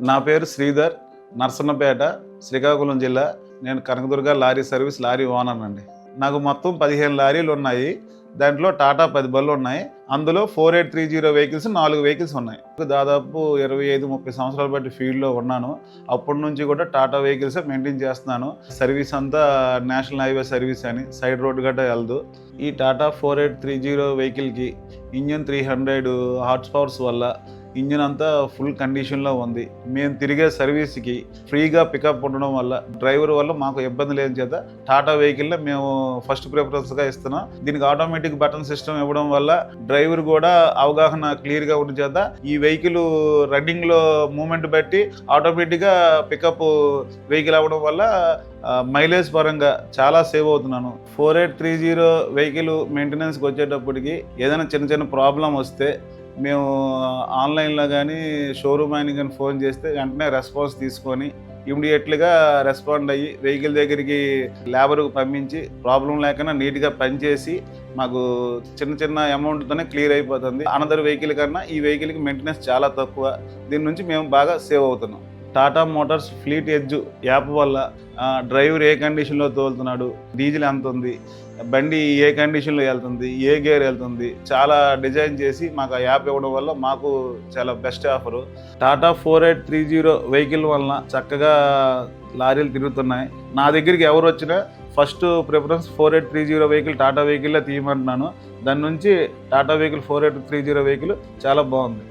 నా పేరు శ్రీధర్, నర్సన్నపేట, శ్రీకాకుళం జిల్లా. నేను Kanakadurga lorry service lorry owner అండి. నాకు మొత్తం 15 లారీలు ఉన్నాయి. దాంట్లో టాటా 10 బళ్ళు ఉన్నాయి. అందులో 4830 వెహికల్స్ 4 వెహికల్స్ ఉన్నాయి. దాదాపు 25-30 సంవత్సరాల బట్టి ఫీల్డ్లో ఉన్నాను. అప్పటి నుంచి కూడా టాటా వెహికల్స్ మెయింటైన్ చేస్తున్నాను. సర్వీస్ అంతా నేషనల్ హైవే సర్వీస్ అని సైడ్ రోడ్ గట్ట వెళ్దు. ఈ టాటా 4830 వెహికల్కి ఇంజిన్ 300 హార్స్ పవర్స్ వల్ల ఇంజిన్ అంతా ఫుల్ కండిషన్లో ఉంది. మేము తిరిగే సర్వీస్కి ఫ్రీగా పికప్ ఉండడం వల్ల డ్రైవర్ వల్ల మాకు ఇబ్బంది లేని చేత టాటా వెహికల్లో మేము ఫస్ట్ ప్రిఫరెన్స్గా ఇస్తున్నాం. దీనికి ఆటోమేటిక్ బటన్ సిస్టమ్ ఇవ్వడం వల్ల డ్రైవర్ కూడా అవగాహన క్లియర్గా ఉన్న చేత ఈ వెహికల్ రన్నింగ్లో మూమెంట్ బట్టి ఆటోమేటిక్గా పికప్ వెహికల్ అవ్వడం వల్ల మైలేజ్ పరంగా చాలా సేవ్ అవుతున్నాను. 4830 వెహికల్ మెయింటెనెన్స్కి వచ్చేటప్పటికి ఏదైనా చిన్న చిన్న ప్రాబ్లం వస్తే మేము ఆన్లైన్లో కానీ షోరూమ్ అయిన కానీ ఫోన్ చేస్తే వెంటనే రెస్పాన్స్ తీసుకొని ఇమీడియట్లీగా రెస్పాండ్ అయ్యి వెహికల్ దగ్గరికి లేబర్కి పంపించి ప్రాబ్లం లేకుండా నీట్గా పనిచేసి మాకు చిన్న చిన్న అమౌంట్తోనే క్లియర్ అయిపోతుంది. అనదర్ వెహికల్ కన్నా ఈ వెహికల్కి మెయింటెనెన్స్ చాలా తక్కువ. దీని నుంచి మేము బాగా సేవ్ అవుతున్నాం. Tata Motors fleet edge app వల్ల డ్రైవర్ ఏ కండిషన్లో తోలుతున్నాడు, డీజిల్ ఎంత ఉంది, బండి ఏ కండిషన్లో వెళ్తుంది, ఏ గేర్ వెళ్తుంది, చాలా డిజైన్ చేసి మాకు ఆ యాప్ ఇవ్వడం వల్ల మాకు చాలా బెస్ట్ ఆఫరు. టాటా 4830 వెహికల్ వలన చక్కగా లారీలు తిరుగుతున్నాయి. నా దగ్గరికి ఎవరు వచ్చినా ఫస్ట్ ప్రిఫరెన్స్ 4830 వెహికల్ టాటా వెహికల్లో తీయమంటున్నాను. దాని నుంచి టాటా వెహికల్ 4830 వెహికల్ చాలా బాగుంది.